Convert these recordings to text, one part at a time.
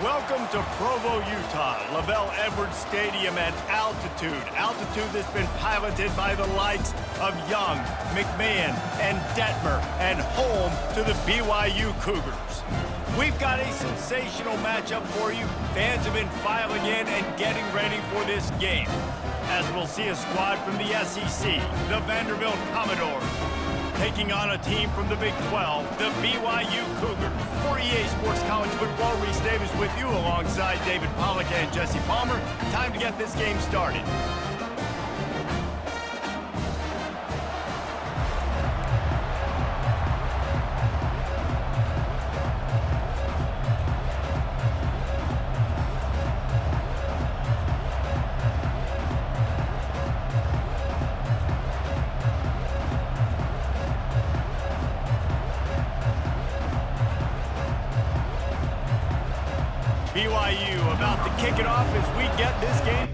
Welcome to Provo, Utah, Lavelle Edwards Stadium at altitude. Altitude that's been piloted by the likes of Young, McMahon, and Detmer, and home to the BYU Cougars. We've got a sensational matchup for you. Fans have been filing in and getting ready for this game, as we'll see a squad from the SEC, the Vanderbilt Commodores, taking on a team from the Big 12, the BYU Cougars. For EA Sports College Football, Reese Davis with you alongside David Pollack and Jesse Palmer. Time to get this game started. BYU about to kick it off as we get this game.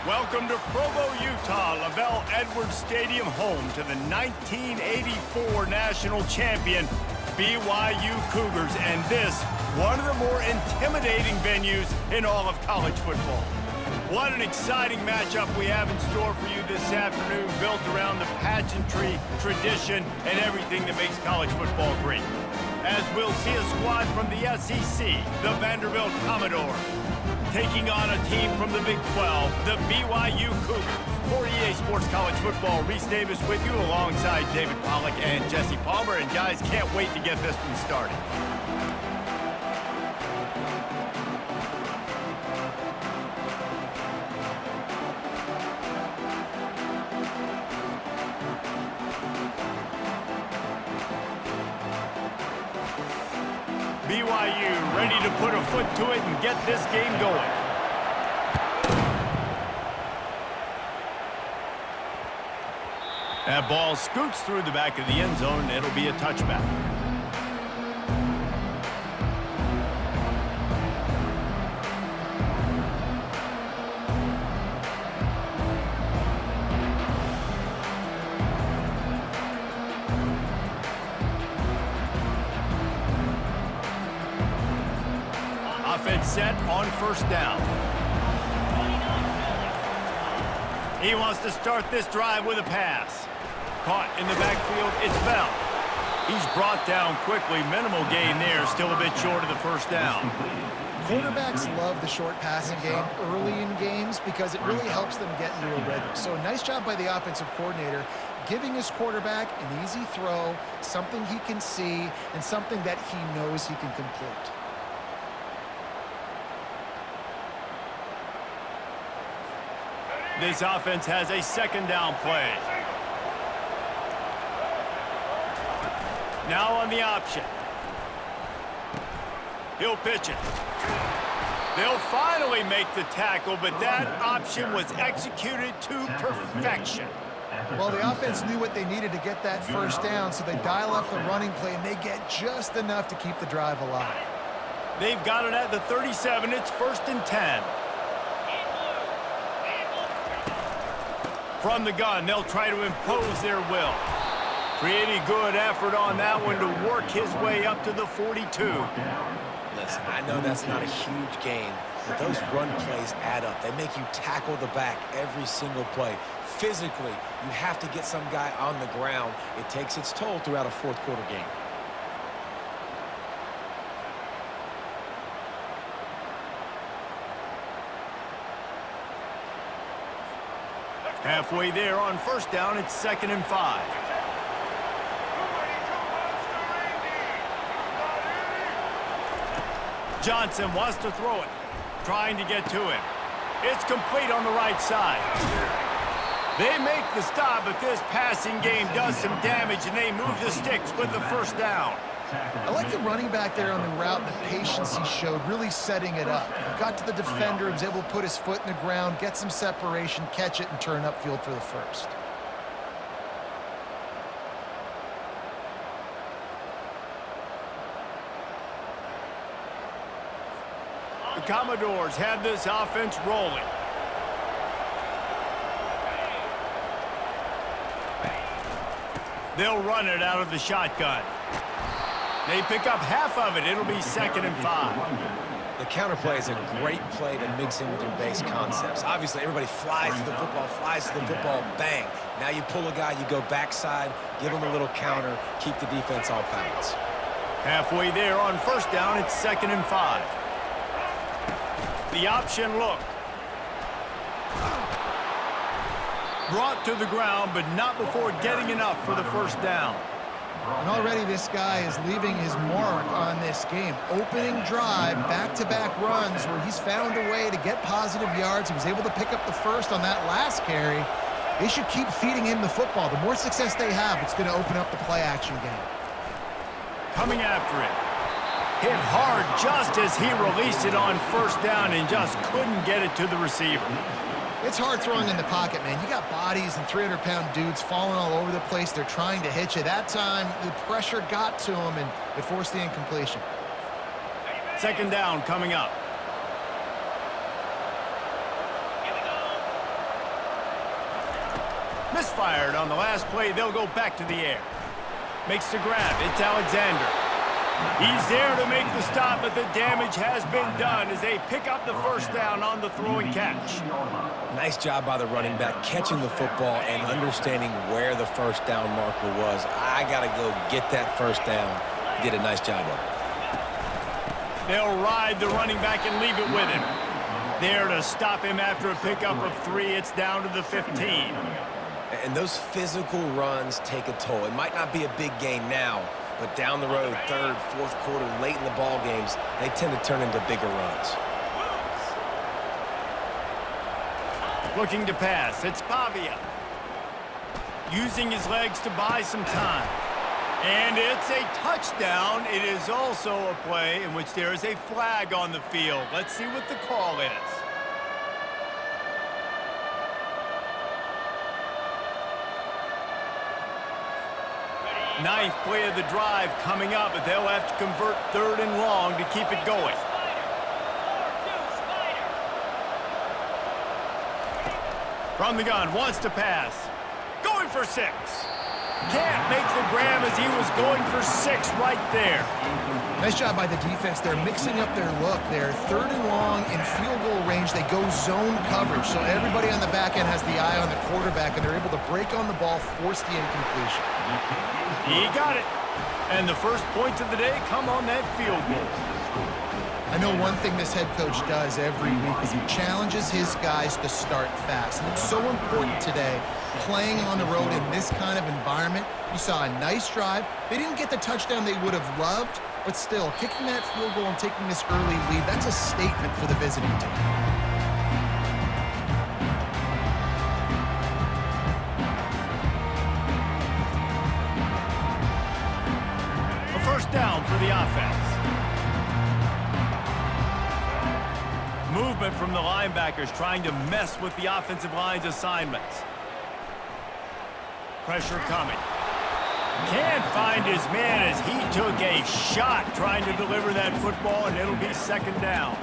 Welcome to Provo, Utah, Lavelle Edwards Stadium, home to the 1984 national champion BYU Cougars, and this, one of the more intimidating venues in all of college football. What an exciting matchup we have in store for you this afternoon, built around the pageantry, tradition, and everything that makes college football great. As we'll see a squad from the SEC, the Vanderbilt Commodores, taking on a team from the Big 12, the BYU Cougars. For EA Sports College Football, Reese Davis with you alongside David Pollack and Jesse Palmer. And guys, can't wait to get this one started. BYU ready to put a foot to it and get this game going. That ball scoots through the back of the end zone. It'll be a touchback. Offense set on first down. He wants to start this drive with a pass. Caught in the backfield, it's Bell. He's brought down quickly. Minimal gain there, still a bit short of the first down. Quarterbacks love the short passing game early in games because it really helps them get into a rhythm. So nice job by the offensive coordinator giving his quarterback an easy throw, something he can see, and something that he knows he can complete. This offense has a second down play. Now on the option. He'll pitch it. They'll finally make the tackle, but that option was executed to perfection. Well, the offense knew what they needed to get that first down, so they dial up the running play, and they get just enough to keep the drive alive. They've got it at the 37. It's 1st and 10. From the gun, they'll try to impose their will. Pretty good effort on that one to work his way up to the 42. Listen, I know that's not a huge gain, but those run plays add up. They make you tackle the back every single play. Physically, you have to get some guy on the ground. It takes its toll throughout a fourth quarter game. Halfway there on first down, it's 2nd and 5. Johnson wants to throw it, trying to get to him. It's complete on the right side. They make the stop, but this passing game does some damage, and they move the sticks with the first down. I like the running back there on the route, the patience he showed, really setting it up. He got to the defender, he was able to put his foot in the ground, get some separation, catch it, and turn upfield for the first. The Commodores have this offense rolling. They'll run it out of the shotgun. They pick up half of it. It'll be 2nd and 5. The counter play is a great play to mix in with your base concepts. Obviously, everybody flies to the football, bang. Now you pull a guy, you go backside, give him a little counter, keep the defense off balance. Halfway there on first down, it's 2nd and 5. The option look. Brought to the ground, but not before getting enough for the first down. And already this guy is leaving his mark on this game. Opening drive, back-to-back runs where he's found a way to get positive yards. He was able to pick up the first on that last carry. They should keep feeding him the football. The more success they have, it's going to open up the play-action game. Coming after it. Hit hard just as he released it on first down and just couldn't get it to the receiver. It's hard throwing in the pocket, man. You got bodies and 300-pound dudes falling all over the place. They're trying to hit you. That time, the pressure got to him, and it forced the incompletion. 2nd down coming up. Misfired on the last play. They'll go back to the air. Makes the grab. It's Alexander. He's there to make the stop, but the damage has been done as they pick up the first down on the throw and catch. Nice job by the running back catching the football and understanding where the first down marker was. I got to go get that first down. Did a nice job of it. They'll ride the running back and leave it with him. There to stop him after a pickup of 3. It's down to the 15. And those physical runs take a toll. It might not be a big gain now, but down the road, third, fourth quarter, late in the ball games, they tend to turn into bigger runs. Looking to pass. It's Pavia. Using his legs to buy some time. And it's a touchdown. It is also a play in which there is a flag on the field. Let's see what the call is. Ninth play of the drive coming up, but they'll have to convert 3rd and long to keep it going. From the gun, wants to pass. Going for 6. Can't make the grab as he was going for 6 right there. Nice job by the defense. They're mixing up their look. They're 3rd and long in field goal range. They go zone coverage, so everybody on the back end has the eye on the quarterback, and they're able to break on the ball, force the incompletion. He got it. And the first points of the day come on that field goal. I know one thing this head coach does every week is he challenges his guys to start fast. And it's so important today, playing on the road in this kind of environment. You saw a nice drive. They didn't get the touchdown they would have loved, but still, kicking that field goal and taking this early lead, that's a statement for the visiting team. A first down for the offense. Movement from the linebackers trying to mess with the offensive line's assignments. Pressure coming. Can't find his man as he took a shot trying to deliver that football, and it'll be 2nd down.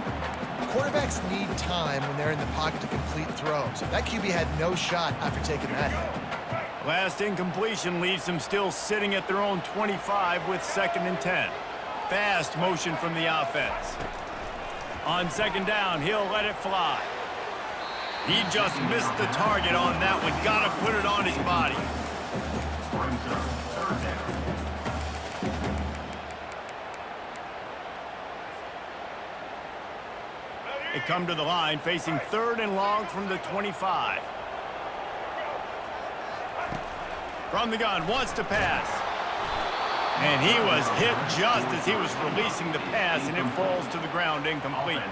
Quarterbacks need time when they're in the pocket to complete throws. That QB had no shot after taking that hit. Last incompletion leaves them still sitting at their own 25 with 2nd and 10. Fast motion from the offense. On 2nd down, he'll let it fly. He just missed the target on that one. Gotta put it on his body. They come to the line, facing 3rd and long from the 25. From the gun, wants to pass. And he was hit just as he was releasing the pass, and it falls to the ground incomplete.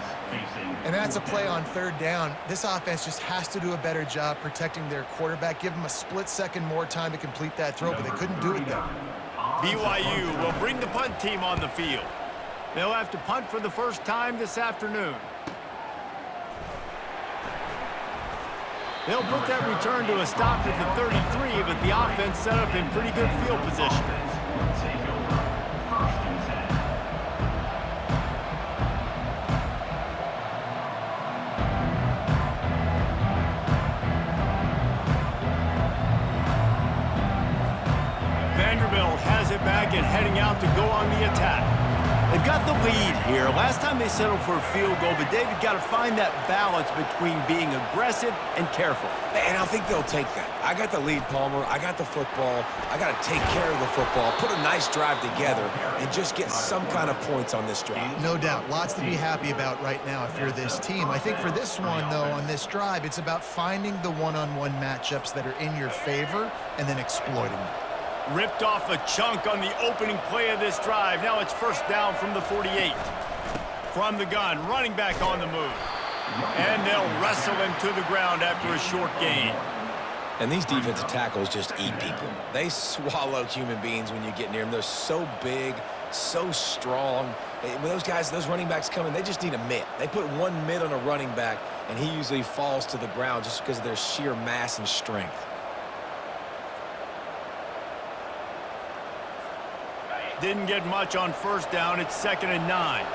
And that's a play on 3rd down. This offense just has to do a better job protecting their quarterback. Give him a split second more time to complete that throw, but they couldn't do it there. BYU will bring the punt team on the field. They'll have to punt for the first time this afternoon. They'll put that return to a stop at the 33, but the offense set up in pretty good field position. Vanderbilt has it back and heading out to go on the attack. They've got the lead here. Last time they settled for a field goal, but David got to find that balance between being aggressive and careful. And I think they'll take that. I got the lead, Palmer. I got the football. I got to take care of the football, put a nice drive together, and just get some kind of points on this drive. No doubt. Lots to be happy about right now if you're this team. I think for this one, though, on this drive, it's about finding the one-on-one matchups that are in your favor and then exploiting them. Ripped off a chunk on the opening play of this drive. Now it's 1st down from the 48. From the gun, running back on the move. And they'll wrestle him to the ground after a short gain. And these defensive tackles just eat people. They swallow human beings when you get near them. They're so big, so strong. When those guys, those running backs come in, they just need a mitt. They put one mitt on a running back, and he usually falls to the ground just because of their sheer mass and strength. Didn't get much on 1st down. It's 2nd and 9.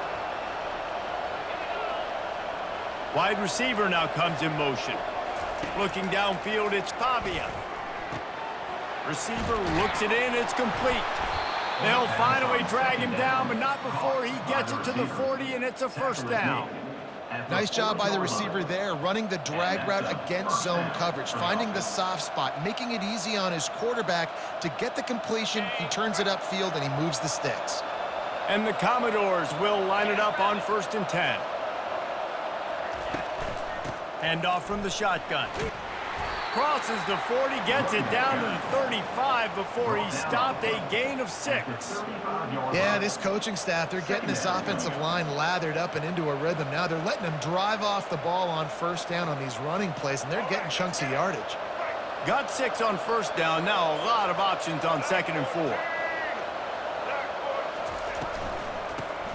Wide receiver now comes in motion. Looking downfield, it's Pavia. Receiver looks it in. It's complete. They'll finally drag him down, but not before he gets it to the 40, and it's a first down. Nice job by the receiver there, running the drag route against zone coverage, finding the soft spot, making it easy on his quarterback to get the completion. He turns it upfield, and he moves the sticks. And the Commodores will line it up on 1st and 10. Handoff from the shotgun. Crosses the 40, gets it down to the 35 before he stopped, a gain of 6. Yeah, this coaching staff, they're getting this offensive line lathered up and into a rhythm now. They're letting them drive off the ball on 1st down on these running plays, and they're getting chunks of yardage. Got 6 on 1st down, now a lot of options on 2nd and 4.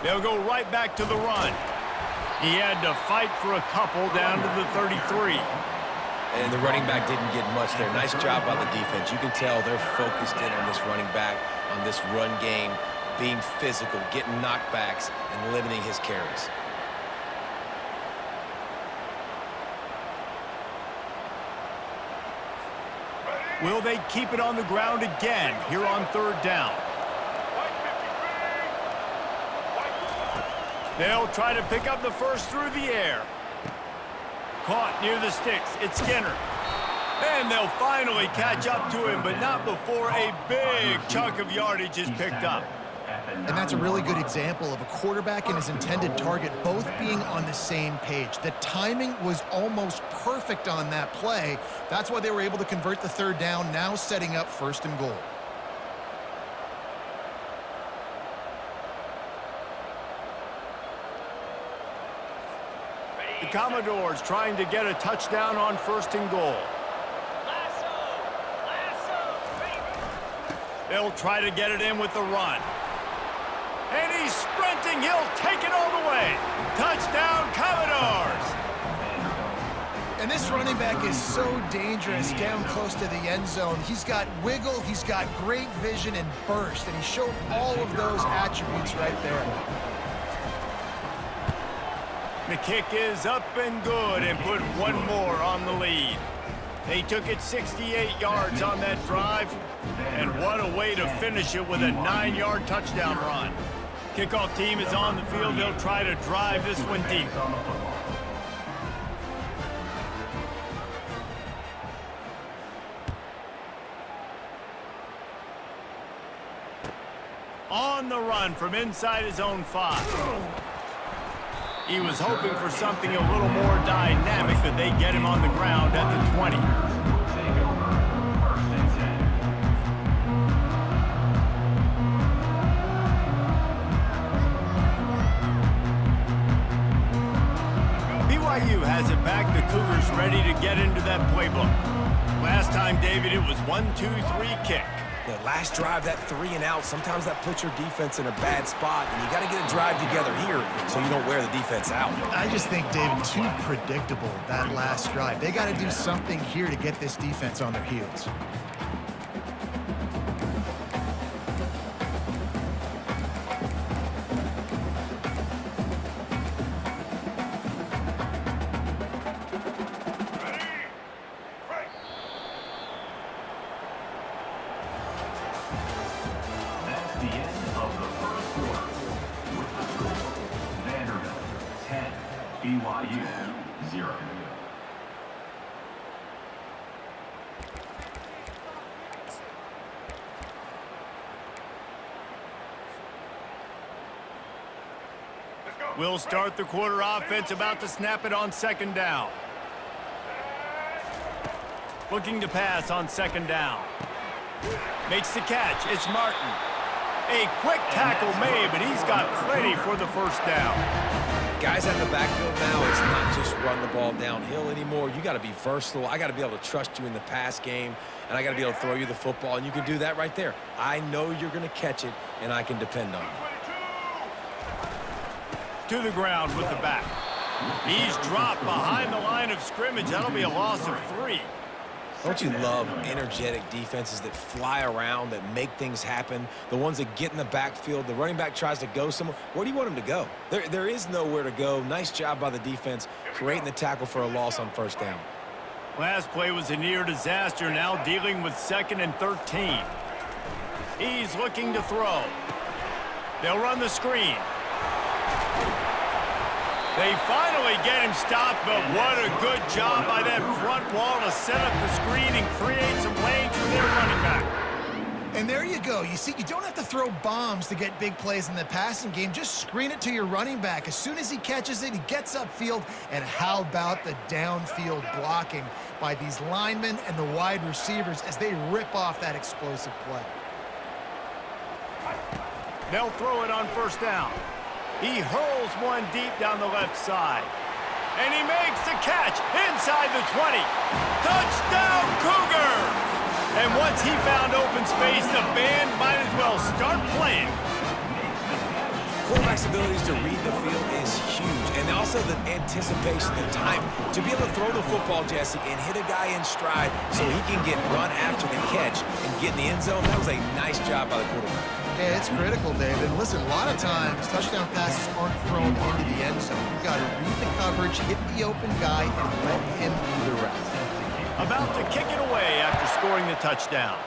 They'll go right back to the run. He had to fight for a couple down to the 33. And the running back didn't get much there. Nice job by the defense. You can tell they're focused in on this running back, on this run game, being physical, getting knockbacks, and limiting his carries. Will they keep it on the ground again here on 3rd down? They'll try to pick up the first through the air. Caught near the sticks. It's Skinner. And they'll finally catch up to him, but not before a big chunk of yardage is picked up. And that's a really good example of a quarterback and his intended target both being on the same page. The timing was almost perfect on that play. That's why they were able to convert the 3rd down, now setting up 1st and goal. The Commodores trying to get a touchdown on 1st and goal. They'll try to get it in with the run. And he's sprinting. He'll take it all the way. Touchdown, Commodores. And this running back is so dangerous down close to the end zone. He's got wiggle, he's got great vision and burst, and he showed all of those attributes right there. The kick is up and good and put one more on the lead. They took it 68 yards on that drive, and what a way to finish it with a 9-yard touchdown run. Kickoff team is on the field. They'll try to drive this one deep. On the run from inside his own 5. He was hoping for something a little more dynamic, but they get him on the ground at the 20. BYU has it back. The Cougars ready to get into that playbook. Last time, David, it was 1-2-3 kick. The last drive, that 3 and out, sometimes that puts your defense in a bad spot, and you got to get a drive together here so you don't wear the defense out. I just think, David, too predictable, that last drive. They got to do something here to get this defense on their heels. The end of the first quarter with the score Vanderbilt 10, BYU 0. We'll start the quarter offense, about to snap it on 2nd down. Looking to pass on 2nd down. Makes the catch. It's Martin. A quick tackle made, but he's got plenty for the 1st down. Guys out in the backfield now, it's not just run the ball downhill anymore. You got to be versatile. I got to be able to trust you in the pass game, and I got to be able to throw you the football, and you can do that right there. I know you're going to catch it, and I can depend on you. To the ground with the back. He's dropped behind the line of scrimmage. That'll be a loss of 3. Don't you love energetic defenses that fly around, that make things happen, the ones that get in the backfield, the running back tries to go somewhere? Where do you want him to go? There is nowhere to go. Nice job by the defense creating the tackle for a loss on 1st down. Last play was a near disaster, now dealing with 2nd and 13. He's looking to throw. They'll run the screen. They finally get him stopped, but what a good job by that front wall to set up the screen and create some lanes for their running back. And there you go. You see, you don't have to throw bombs to get big plays in the passing game. Just screen it to your running back. As soon as he catches it, he gets upfield. And how about the downfield blocking by these linemen and the wide receivers as they rip off that explosive play? They'll throw it on 1st down. He hurls one deep down the left side. And he makes the catch inside the 20. Touchdown, Cougars! And once he found open space, the band might as well start playing. Quarterback's abilities to read the field is huge. And also the anticipation, the time to be able to throw the football, Jesse, and hit a guy in stride so he can get run after the catch and get in the end zone. That was a nice job by the quarterback. Yeah, it's critical, David. Listen, a lot of times, touchdown passes aren't thrown into the end zone. You've got to read the coverage, hit the open guy, and let him do the rest. About to kick it away after scoring the touchdown.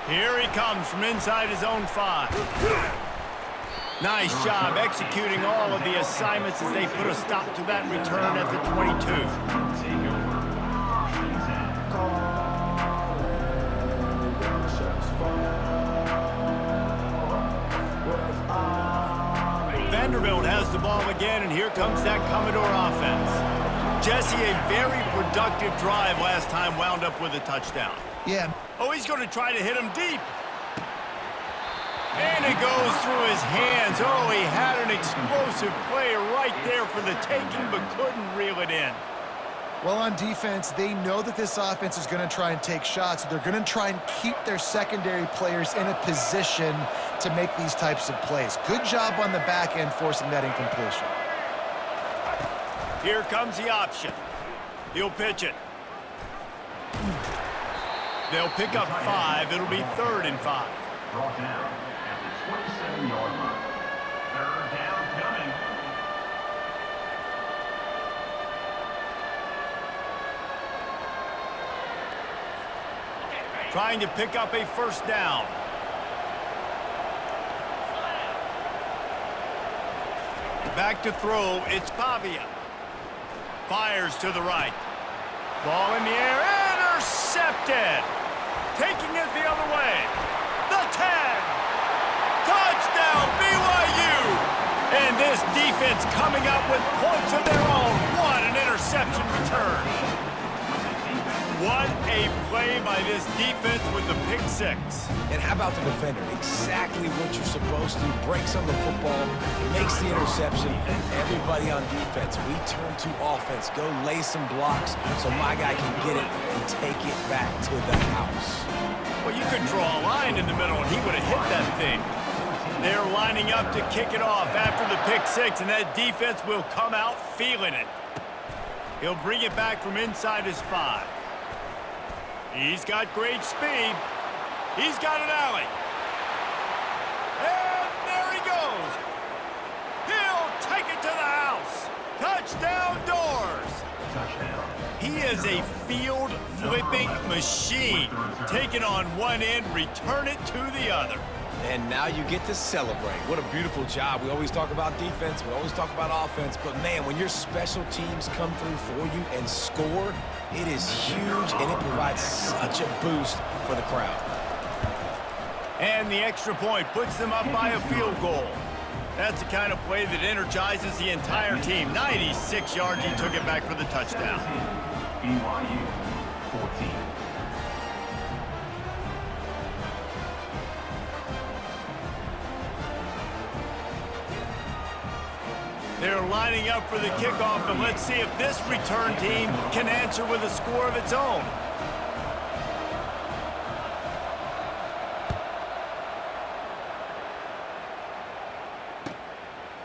Here he comes from inside his own 5. Nice job executing all of the assignments as they put a stop to that return at the 22. Vanderbilt has the ball again, and here comes that Commodore offense. Jesse, a very productive drive last time, wound up with a touchdown. Yeah. Oh, he's going to try to hit him deep. And it goes through his hands. Oh, he had an explosive play right there for the taking, but couldn't reel it in. Well, on defense, they know that this offense is going to try and take shots. They're going to try and keep their secondary players in a position to make these types of plays. Good job on the back end forcing that incompletion. Here comes the option. He'll pitch it. They'll pick up 5. It'll be 3rd and 5. Brought down at the 27-yard line. 3rd down coming. Trying to pick up a 1st down. Back to throw, it's Pavia. Fires to the right. Ball in the air, intercepted. Taking it the other way. The 10. Touchdown, BYU. And this defense coming up with points of their own. What an interception return. What a play by this defense with the pick 6. And how about the defender? Exactly what you're supposed to. Breaks on the football, makes the interception. Everybody on defense, we turn to offense. Go lay some blocks so my guy can get it and take it back to the house. Well, you could draw a line in the middle and he would have hit that thing. They're lining up to kick it off after the pick 6, and that defense will come out feeling it. He'll bring it back from inside his 5. He's got great speed. He's got an alley. And there he goes. He'll take it to the house. Touchdown, Doors. Touchdown. He is a field-flipping machine. Take it on one end, return it to the other. And now you get to celebrate. What a beautiful job. We always talk about defense. We always talk about offense. But, man, when your special teams come through for you and score, it is huge, and it provides such a boost for the crowd. And the extra point puts them up by a field goal. That's the kind of play that energizes the entire team. 96 yards, he took it back for the touchdown. BYU 14. They're lining up for the kickoff, and let's see if this return team can answer with a score of its own.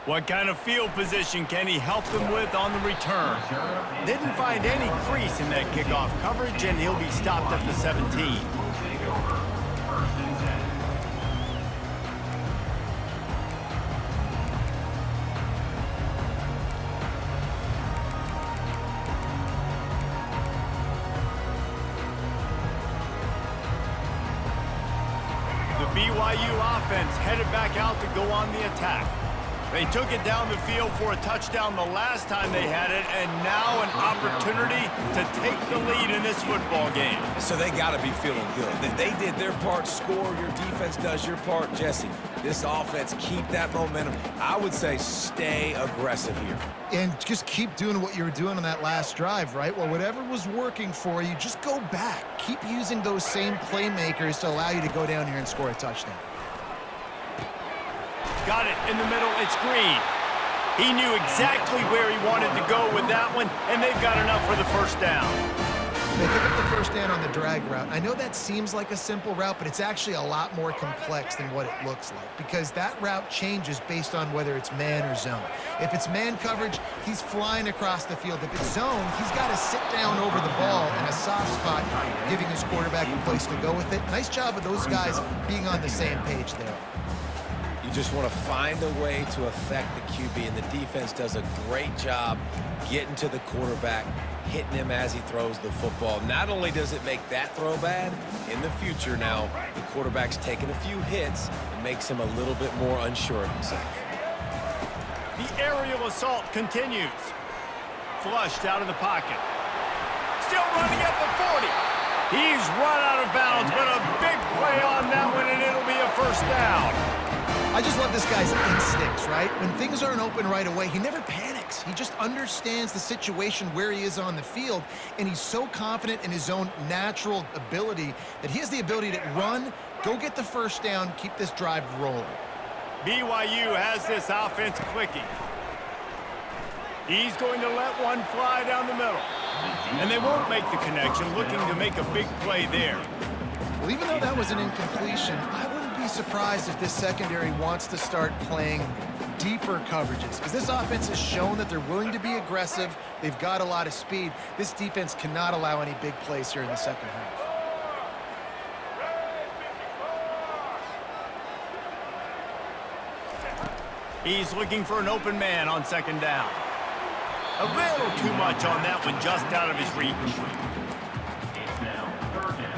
What kind of field position can he help them with on the return? Didn't find any crease in that kickoff coverage, and he'll be stopped at the 17. BYU offense headed back out to go on the attack. They took it down the field for a touchdown the last time they had it, and now an opportunity to take the lead in this football game. So they got to be feeling good. They did their part, score. Your defense does your part. Jesse, this offense, keep that momentum. I would say stay aggressive here. And just keep doing what you were doing on that last drive, right? Well, whatever was working for you, just go back. Keep using those same playmakers to allow you to go down here and score a touchdown. Got it in the middle. It's Green. He knew exactly where he wanted to go with that one, and they've got enough for the first down. They pick up the first down on the drag route. I know that seems like a simple route, but it's actually a lot more complex than what it looks like because that route changes based on whether it's man or zone. If it's man coverage, he's flying across the field. If it's zone, he's got to sit down over the ball in a soft spot, giving his quarterback a place to go with it. Nice job of those guys being on the same page there. You just want to find a way to affect the QB, and the defense does a great job getting to the quarterback, hitting him as he throws the football. Not only does it make that throw bad, in the future now, the quarterback's taking a few hits and makes him a little bit more unsure of himself. The aerial assault continues. Flushed out of the pocket. Still running at the 40. He's run out of bounds, but a big play on that one, and it'll be a first down. I just love this guy's instincts, right? When things aren't open right away, he never panics. He just understands the situation where he is on the field, and he's so confident in his own natural ability that he has the ability to run, go get the first down, keep this drive rolling. BYU has this offense clicking. He's going to let one fly down the middle. And they won't make the connection, looking to make a big play there. Well, even though that was an incompletion, I wouldn't be surprised if this secondary wants to start playing deeper coverages because this offense has shown that they're willing to be aggressive. They've got a lot of speed. This defense cannot allow any big plays here in the second half. He's looking for an open man on second down. A little too much on that one, just out of his reach. It's now third down.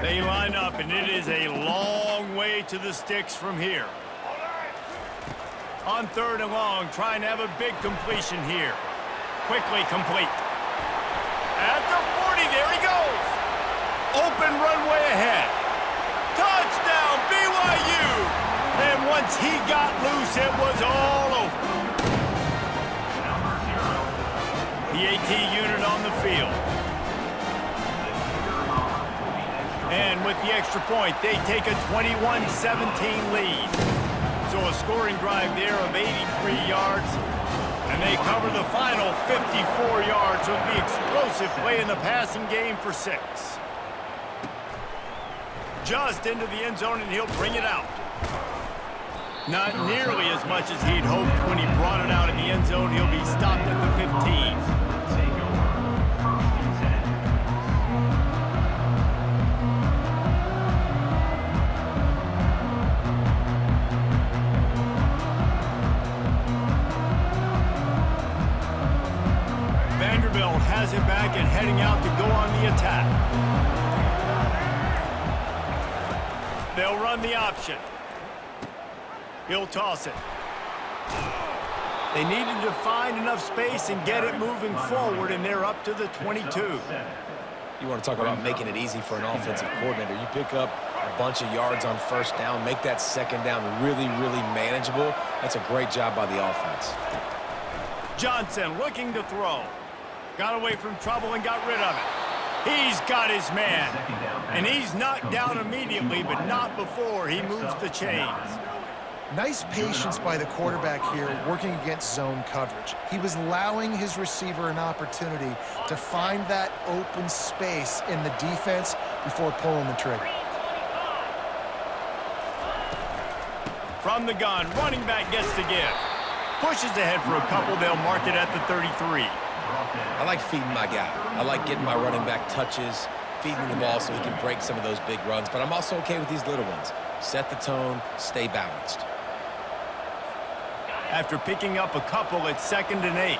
They line up, and it is a long way to the sticks from here. On third and long, trying to have a big completion here. Quickly complete. At the 40, there he goes. Open runway ahead. Touchdown, BYU. And once he got loose, it was all over. The AT unit on the field. And with the extra point, they take a 21-17 lead. So a scoring drive there of 83 yards. And they cover the final 54 yards with the explosive play in the passing game for 6. Just into the end zone, and he'll bring it out. Not nearly as much as he'd hoped when he brought it out in the end zone. He'll be stopped at the 15. Vanderbilt has it back and heading out to go on the attack. They'll run the option. He'll toss it. They needed to find enough space and get it moving forward, and they're up to the 22. You want to talk about making it easy for an offensive coordinator. You pick up a bunch of yards on first down, make that second down really, really manageable. That's a great job by the offense. Johnson looking to throw. Got away from trouble and got rid of it. He's got his man. And he's knocked down immediately, but not before he moves the chains. Nice patience by the quarterback here working against zone coverage. He was allowing his receiver an opportunity to find that open space in the defense before pulling the trigger. From the gun, running back gets to give. Pushes ahead for a couple. They'll mark it at the 33. I like feeding my guy. I like getting my running back touches, feeding the ball so he can break some of those big runs, but I'm also okay with these little ones. Set the tone, stay balanced. after picking up a couple at 2nd and 8.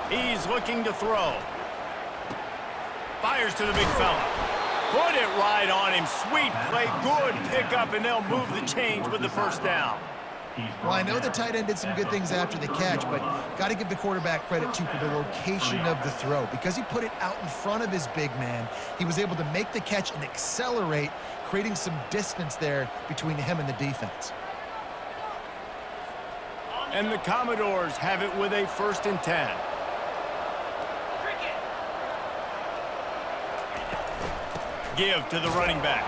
He's looking to throw. Fires to the big fella. Put it right on him. Sweet play, good pickup, and they'll move the chains with the first down. Well, I know the tight end did some good things after the catch, but got to give the quarterback credit, too, for the location of the throw. Because he put it out in front of his big man, he was able to make the catch and accelerate, creating some distance there between him and the defense. And the Commodores have it with a 1st and 10. Give to the running back.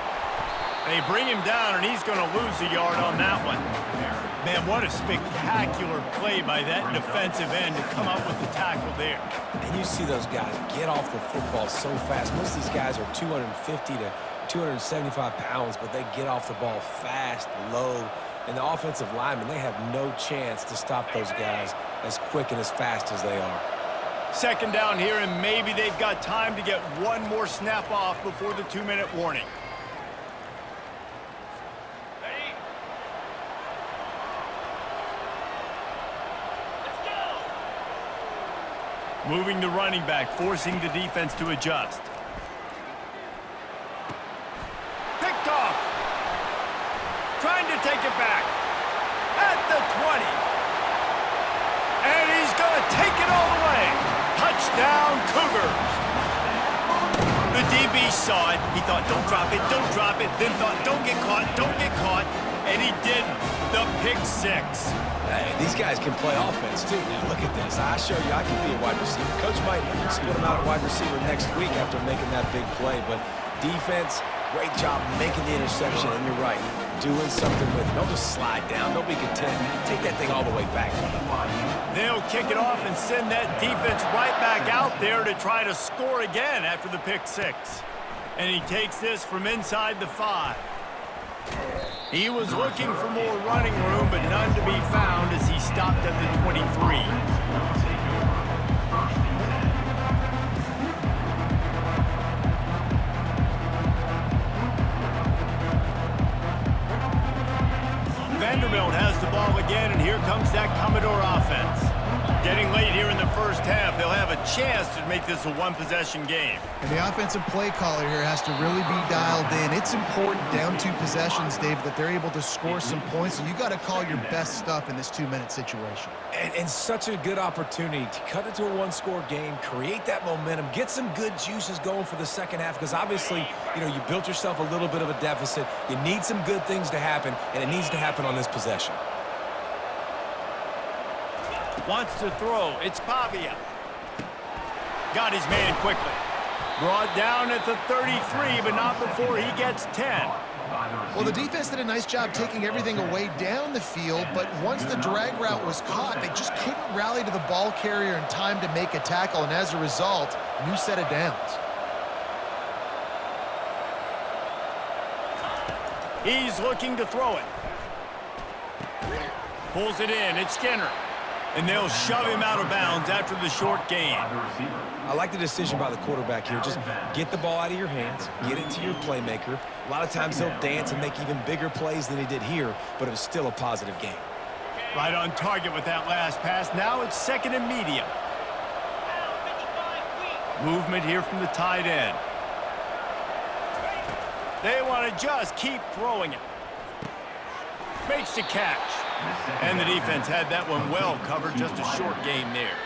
They bring him down, and he's going to lose a yard on that one. Man, what a spectacular play by that defensive end to come up with the tackle there. And you see those guys get off the football so fast. Most of these guys are 250 to 275 pounds, but they get off the ball fast, low. And the offensive linemen, they have no chance to stop those guys as quick and as fast as they are. 2nd down here, and maybe they've got time to get one more snap off before the 2-minute warning. Moving the running back, forcing the defense to adjust. Picked off. Trying to take it back. At the 20. And he's going to take it all the way. Touchdown, Cougars. The DB saw it. He thought, don't drop it, don't drop it. Then thought, don't get caught, don't get caught. And he didn't. The pick 6. Hey, these guys can play offense, too. Now, look at this. I show you I can be a wide receiver. Coach might split him out at wide receiver next week after making that big play. But defense, great job making the interception. And you're right, doing something with it. Don't just slide down. Don't be content. Take that thing all the way back. They'll kick it off and send that defense right back out there to try to score again after the pick 6. And he takes this from inside the 5. He was looking for more running room, but none to be found as he stopped at the 23. Vanderbilt has the ball again, and here comes that Commodore offense. Getting late here in the first half, they'll have a chance to make this a one-possession game. And the offensive play caller here has to really be dialed in. It's important down 2 possessions, Dave, that they're able to score some points. So you got to call your best stuff in this 2-minute situation. And such a good opportunity to cut it to a 1-score game, create that momentum, get some good juices going for the second half, because obviously, you know, you built yourself a little bit of a deficit. You need some good things to happen, and it needs to happen on this possession. Wants to throw. It's Pavia. Got his man quickly. Brought down at the 33, but not before he gets 10. Well, the defense did a nice job taking everything away down the field, but once the drag route was caught, they just couldn't rally to the ball carrier in time to make a tackle, and as a result, new set of downs. He's looking to throw it. Pulls it in. It's Skinner. And they'll shove him out of bounds after the short gain. I like the decision by the quarterback here. Just get the ball out of your hands, get it to your playmaker. A lot of times he'll dance and make even bigger plays than he did here, but it was still a positive game. Right on target with that last pass. Now it's 2nd and medium. Movement here from the tight end. They want to just keep throwing it. Makes the catch. And the defense had that one well covered. Just a short game there.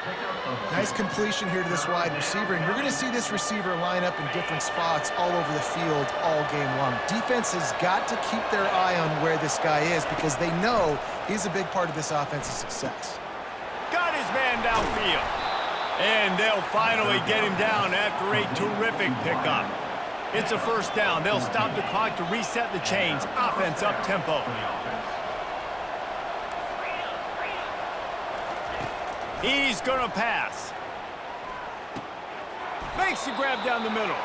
Nice completion here to this wide receiver, and you're going to see this receiver line up in different spots all over the field all game long. Defense has got to keep their eye on where this guy is because they know he's a big part of this offense's success. Got his man downfield. And they'll finally get him down after a terrific pickup. It's a first down. They'll stop the clock to reset the chains. Offense up tempo. He's going to pass. Makes the grab down the middle.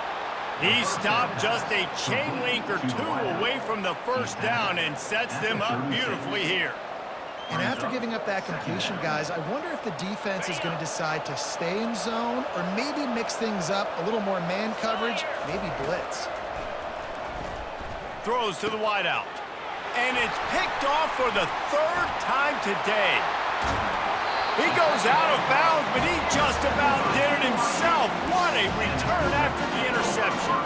He stopped just a chain link or 2 away from the first down and sets them up beautifully here. And after giving up that completion, guys, I wonder if the defense is going to decide to stay in zone or maybe mix things up, a little more man coverage, maybe blitz. Throws to the wideout. and it's picked off for the third time today. He goes out of bounds, but he just about did it himself. What a return after the interception.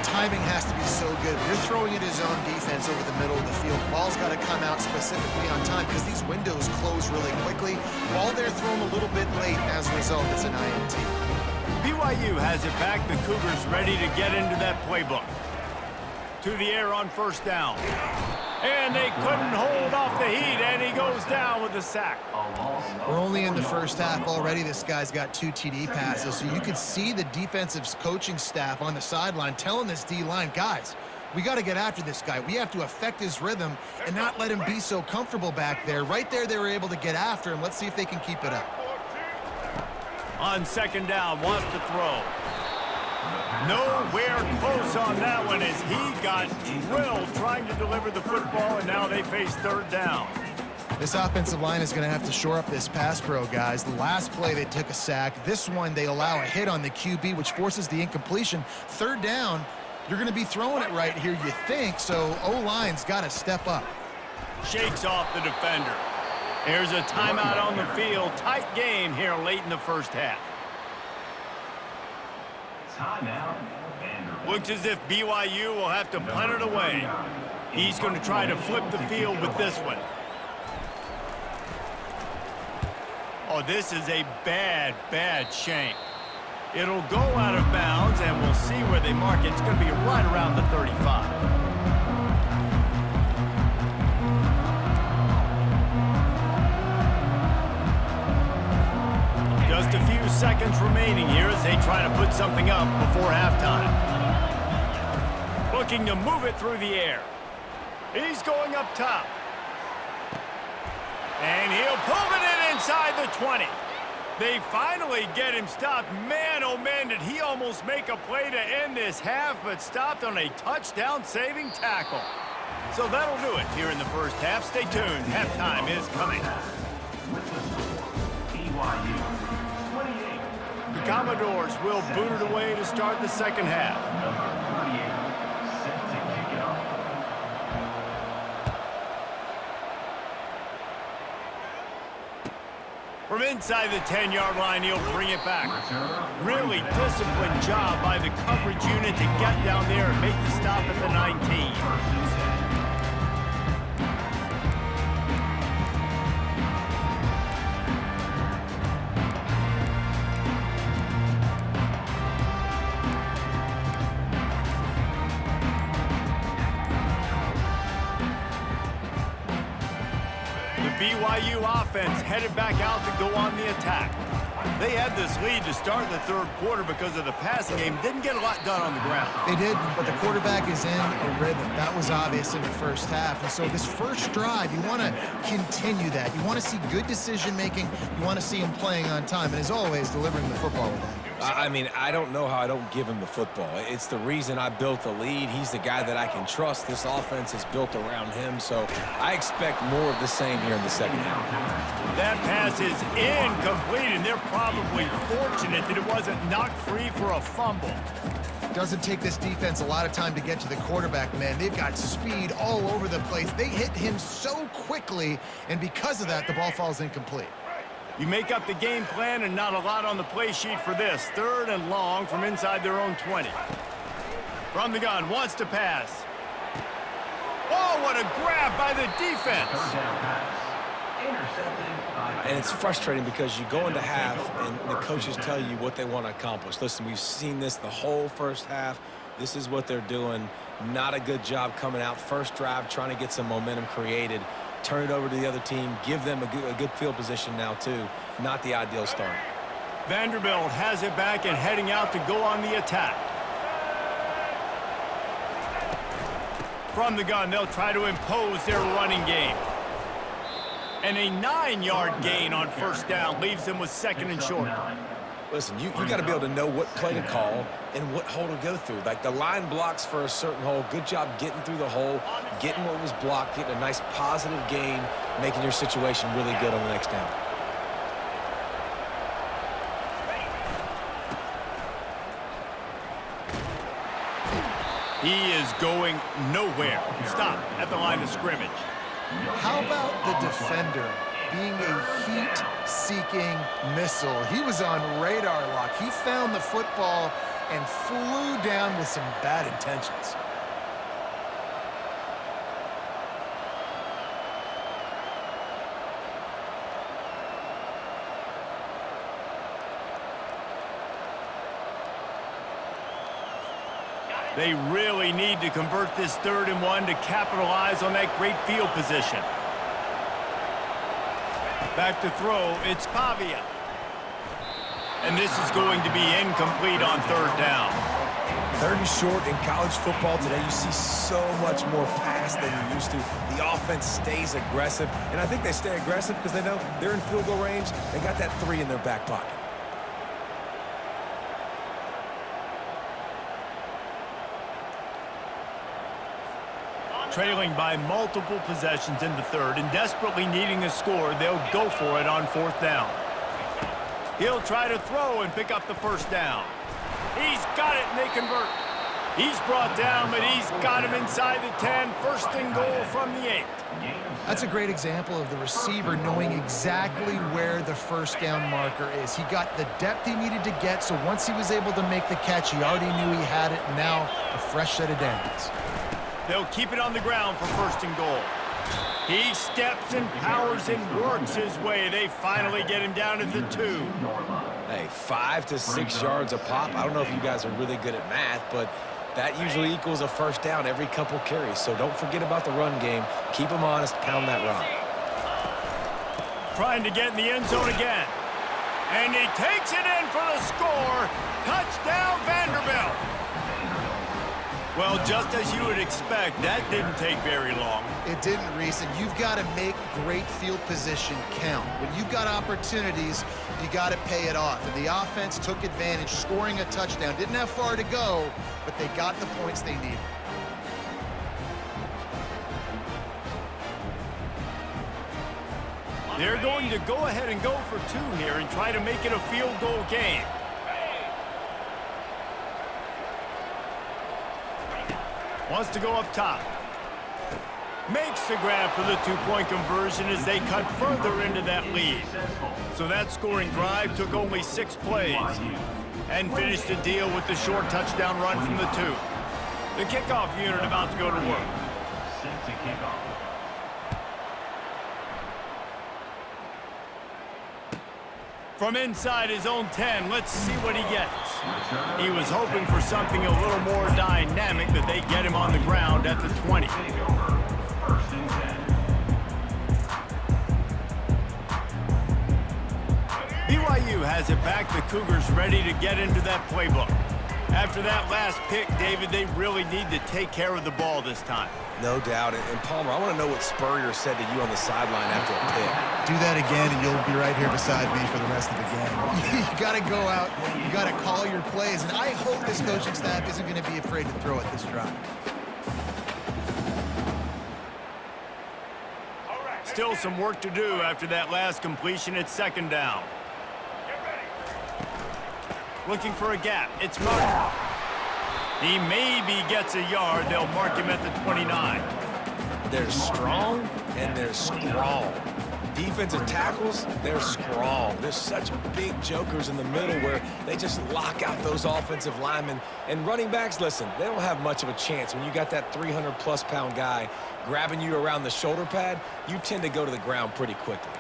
Timing has to be so good. You're throwing at his own defense over the middle of the field. Ball's got to come out specifically on time because these windows close really quickly. While they're thrown a little bit late, as a result, it's an INT. BYU has it back. The Cougars ready to get into that playbook. To the air on first down. And they couldn't hold off the heat, and he goes down with a sack. We're only in the first half already. This guy's got 2 TD passes, so you can see the defensive coaching staff on the sideline telling this D-line, guys, we got to get after this guy. We have to affect his rhythm and not let him be so comfortable back there. Right there, they were able to get after him. Let's see if they can keep it up. On second down, wants to throw. Nowhere close on that one as he got drilled trying to deliver the football, and now they face third down. This offensive line is going to have to shore up this pass pro, guys. The last play, they took a sack. This one, they allow a hit on the QB, which forces the incompletion. Third down, you're going to be throwing it right here, you think, so O-line's got to step up. Shakes off the defender. There's a timeout on the field. Tight game here late in the first half. Looks as if BYU will have to punt it away. He's going to try to flip the field with this one. Oh, this is a bad, bad shank. It'll go out of bounds, and we'll see where they mark it. It's going to be right around the 35. Just a few seconds remaining here as they try to put something up before halftime. Looking to move it through the air. He's going up top. And he'll pull it in inside the 20. They finally get him stopped. Man, oh man, did he almost make a play to end this half, but stopped on a touchdown-saving tackle. So that'll do it here in the first half. Stay tuned. Halftime is coming. The Commodores will boot it away to start the second half. From inside the 10-yard line, he'll bring it back. Really disciplined job by the coverage unit to get down there and make the stop at the 19. BYU offense headed back out to go on the attack. They had this lead to start the third quarter because of the passing game. Didn't get a lot done on the ground. They did, but the quarterback is in a rhythm. That was obvious in the first half. And so this first drive, you want to continue that. You want to see good decision-making. You want to see him playing on time. And as always, delivering the football with that. I mean, I don't know how I don't give him the football. It's the reason I built the lead. He's the guy that I can trust. This offense is built around him, so I expect more of the same here in the second half. That pass is incomplete, and they're probably fortunate that it wasn't knocked free for a fumble. Doesn't take this defense a lot of time to get to the quarterback, man. They've got speed all over the place. They hit him so quickly, and because of that, the ball falls incomplete. You make up the game plan and not a lot on the play sheet for this. Third and long from inside their own 20. From the gun, wants to pass. Oh, what a grab by the defense. And it's frustrating because you go into half and the coaches tell you what they want to accomplish. Listen, we've seen this the whole first half. This is what they're doing. Not a good job coming out. First drive, trying to get some momentum created. Turn it over to the other team, give them a good field position now, too. Not the ideal start. Vanderbilt has it back and heading out to go on the attack. From the gun, they'll try to impose their running game. And a 9-yard gain on first down leaves them with second and short. Listen, you got to be able to know what play to call and what hole to go through. Like the line blocks for a certain hole. Good job getting through the hole, getting what was blocked, getting a nice positive gain, making your situation really good on the next down. He is going nowhere. Stop at the line of scrimmage. How about the defender being a heat-seeking missile? He was on radar lock. He found the football and flew down with some bad intentions. They really need to convert this 3rd and 1 to capitalize on that great field position. Back to throw, it's Pavia. And this is going to be incomplete on 3rd down. 3rd and short in college football today, you see so much more pass than you used to. The offense stays aggressive, and I think they stay aggressive because they know they're in field goal range. They got that 3 in their back pocket. Trailing by multiple possessions in the 3rd and desperately needing a score, they'll go for it on 4th down. He'll try to throw and pick up the 1st down. He's got it, and they convert. He's brought down, but he's got him inside the 10. 1st and goal from the 8. That's a great example of the receiver knowing exactly where the 1st down marker is. He got the depth he needed to get, so once he was able to make the catch, he already knew he had it. Now a fresh set of downs. They'll keep it on the ground for 1st and goal. He steps and powers and works his way. They finally get him down to the 2. Hey, 5 to 6 yards a pop. I don't know if you guys are really good at math, but that usually equals a 1st down every couple carries. So don't forget about the run game. Keep them honest. Pound that rock. Trying to get in the end zone again. And he takes it in for the score. Touchdown, Vanderbilt. Well, just as you would expect, that didn't take very long. It didn't, Reese, and you've got to make great field position count. When you've got opportunities, you got to pay it off. And the offense took advantage, scoring a touchdown. Didn't have far to go, but they got the points they needed. They're going to go ahead and go for 2 here and try to make it a field goal game. Wants to go up top. Makes the grab for the 2-point conversion as they cut further into that lead. So that scoring drive took only 6 plays and finished the deal with the short touchdown run from the 2. The kickoff unit about to go to work. Set to kick off. From inside his own 10, let's see what he gets. He was hoping for something a little more dynamic, but they get him on the ground at the 20. BYU has it back. The Cougars ready to get into that playbook. After that last pick, David, they really need to take care of the ball this time. No doubt. And Palmer, I want to know what Spurrier said to you on the sideline after a pick. Do that again, and you'll be right here beside me for the rest of the game. You got to go out. You got to call your plays. And I hope this coaching staff isn't going to be afraid to throw at this drive. Still some work to do after that last completion. It's 2nd down. Looking for a gap. It's Martin. He maybe gets a yard. They'll mark him at the 29. They're strong and they're strong. Defensive tackles, they're strong. There's such big jokers in the middle where they just lock out those offensive linemen. And running backs, listen, they don't have much of a chance. When you got that 300-plus pound guy grabbing you around the shoulder pad, you tend to go to the ground pretty quickly.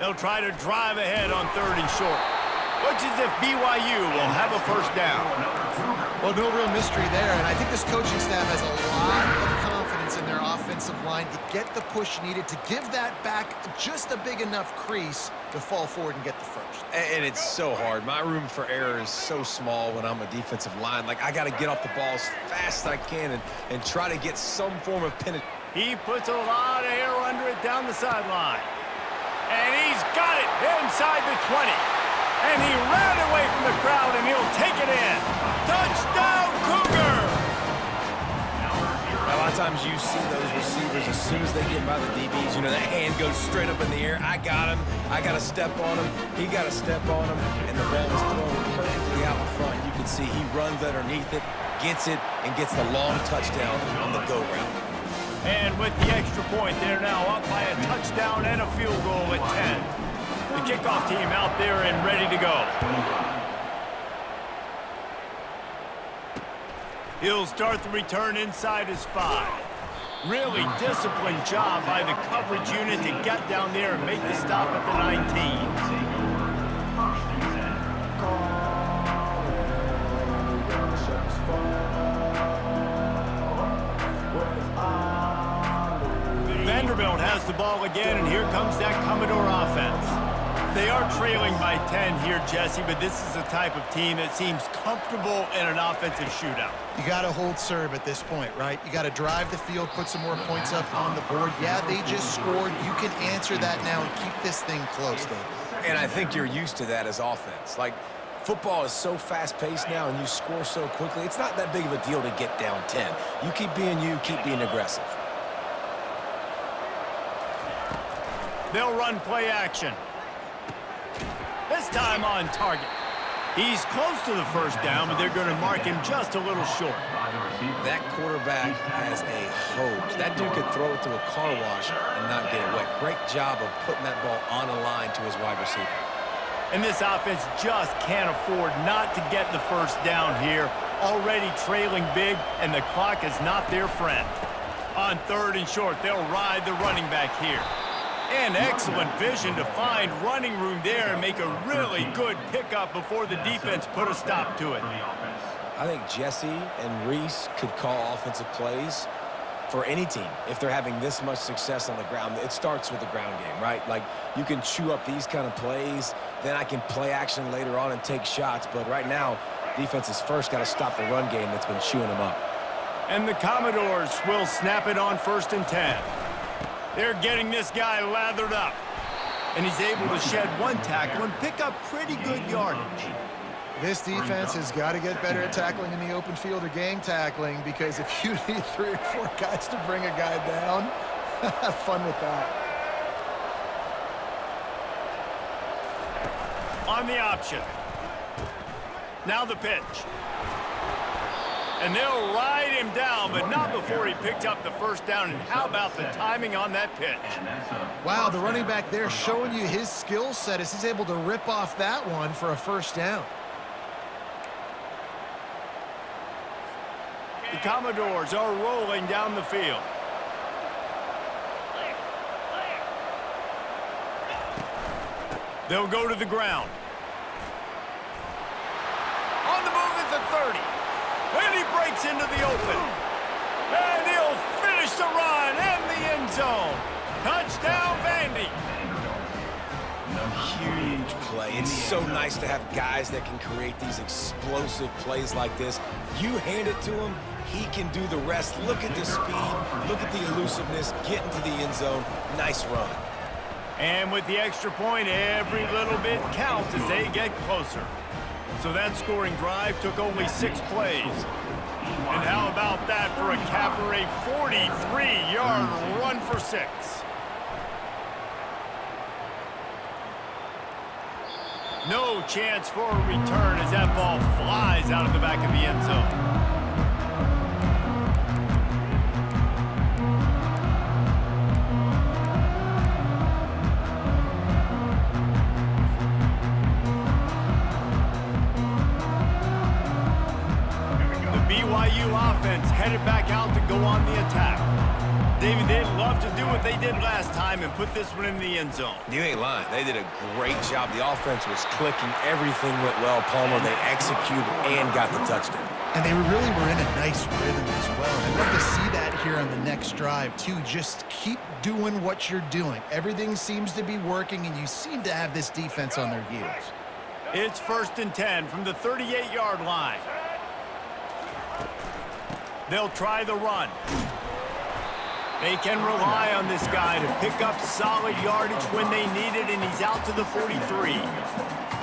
They'll try to drive ahead on 3rd and short. Looks as if BYU will have a 1st down. Well, no real mystery there, and I think this coaching staff has a lot of confidence in their offensive line to get the push needed to give that back just a big enough crease to fall forward and get the 1st. And it's so hard. My room for error is so small when I'm a defensive line. Like, I got to get off the ball as fast as I can and try to get some form of penetration. He puts a lot of air under it down the sideline. And he's got it inside the 20. And he ran away from the crowd, and he'll take it in. Touchdown, Cougar! Now, I of times you see those receivers, as soon as they get by the DBs, you know, that hand goes straight up in the air. I got him. I got to step on him. He got to step on him, and the ball is thrown perfectly out in front. You can see he runs underneath it, gets it, and gets the long touchdown on the go route. And with the extra point, they're now up by a touchdown and a field goal at 10. The kickoff team out there and ready to go. He'll start the return inside his 5. Really disciplined job by the coverage unit to get down there and make the stop at the 19. Vanderbilt has the ball again, and here comes that Commodore offense. They are trailing by 10 here, Jesse, but this is the type of team that seems comfortable in an offensive shootout. You got to hold serve at this point, right? You got to drive the field, put some more points up on the board. Yeah, they just scored. You can answer that now and keep this thing close, David. And I think you're used to that as offense. Like, football is so fast-paced now, and you score so quickly. It's not that big of a deal to get down 10. You keep being aggressive. They'll run play action. This time on target. He's close to the first down, but they're going to mark him just a little short. That quarterback has a hose. That dude could throw it to a car wash and not get it wet. Great job of putting that ball on a line to his wide receiver. And this offense just can't afford not to get the first down here. Already trailing big, and the clock is not their friend. On 3rd and short, they'll ride the running back here. And excellent vision to find running room there and make a really good pickup before the defense put a stop to it. I think Jesse and Reese could call offensive plays for any team if they're having this much success on the ground. It starts with the ground game, right? Like, you can chew up these kind of plays, then I can play action later on and take shots. But right now, defense has first got to stop the run game that's been chewing them up. And the Commodores will snap it on 1st and 10. They're getting this guy lathered up. And he's able to shed one tackle and pick up pretty good yardage. This defense has got to get better at tackling in the open field or gang tackling, because if you need 3 or 4 guys to bring a guy down, have fun with that. On the option. Now the pitch. And they'll ride him down, but not before he picked up the first down. And how about the timing on that pitch? Wow, the running back there showing you his skill set as he's able to rip off that one for a first down. The Commodores are rolling down the field. They'll go to the ground. On the move at the 30. And he breaks into the open. And he'll finish the run in the end zone. Touchdown, Vandy. Huge play. It's so nice to have guys that can create these explosive plays like this. You hand it to him, he can do the rest. Look at the speed. Look at the elusiveness. Get into the end zone. Nice run. And with the extra point, every little bit counts as they get closer. So that scoring drive took only 6 plays. And how about that for a capper, a 43-yard run for 6. No chance for a return as that ball flies out of the back of the end zone. BYU offense headed back out to go on the attack. David, they'd love to do what they did last time and put this one in the end zone. You ain't lying. They did a great job. The offense was clicking. Everything went well, Palmer. They executed and got the touchdown. And they really were in a nice rhythm as well. I'd love to see that here on the next drive, too. Just keep doing what you're doing. Everything seems to be working, and you seem to have this defense on their heels. It's 1st and 10 from the 38-yard line. They'll try the run. They can rely on this guy to pick up solid yardage when they need it, and he's out to the 43.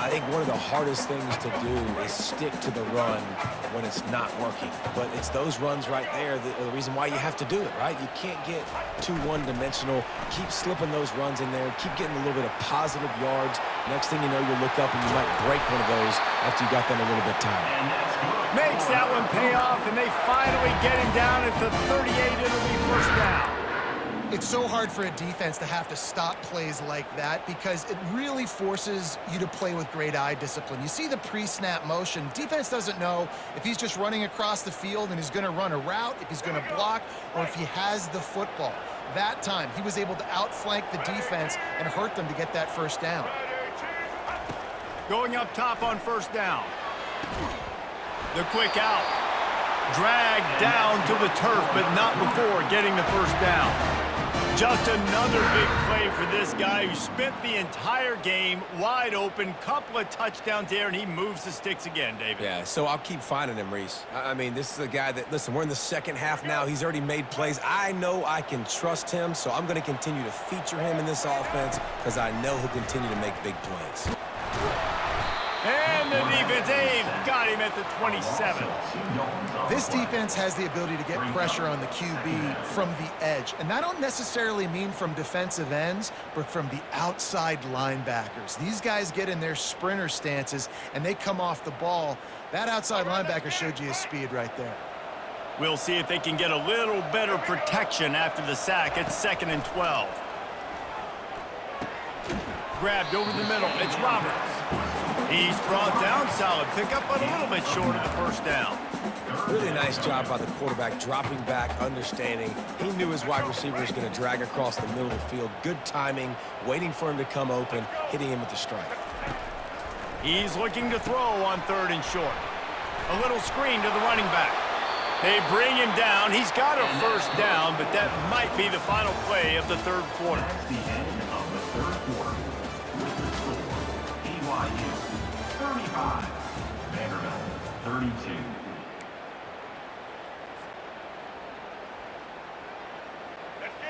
I think one of the hardest things to do is stick to the run when it's not working. But it's those runs right there that are the reason why you have to do it, right? You can't get too one-dimensional. Keep slipping those runs in there. Keep getting a little bit of positive yards. Next thing you know, you'll look up and you might break one of those after you got them a little bit tired. Makes that one pay off, and they finally get him down at the 38. It'll be first down. It's so hard for a defense to have to stop plays like that because it really forces you to play with great eye discipline. You see the pre-snap motion. Defense doesn't know if he's just running across the field and he's going to run a route, if he's going to block, or if he has the football. That time, he was able to outflank the defense and hurt them to get that first down. Going up top on first down. The quick out. Dragged down to the turf, but not before getting the first down. Just another big play for this guy who spent the entire game wide open, couple of touchdowns there, and he moves the sticks again, David. Yeah, so I'll keep finding him, Reese. I mean, this is a guy that, listen, we're in the second half now. He's already made plays. I know I can trust him, so I'm going to continue to feature him in this offense because I know he'll continue to make big plays. And the defense, they've got him at the 27. This defense has the ability to get pressure on the QB from the edge. And that don't necessarily mean from defensive ends, but from the outside linebackers. These guys get in their sprinter stances, and they come off the ball. That outside linebacker showed you his speed right there. We'll see if they can get a little better protection after the sack. It's 2nd and 12. Grabbed over the middle. It's Roberts. He's brought down solid pickup, but a little bit short of the first down. Really nice job by the quarterback, dropping back, understanding. He knew his wide receiver was going to drag across the middle of the field. Good timing, waiting for him to come open, hitting him with the strike. He's looking to throw on 3rd and short. A little screen to the running back. They bring him down. He's got a first down, but that might be the final play of the 3rd quarter. That's the end of the 3rd quarter. With the score, BYU 35, Vanderbilt 32.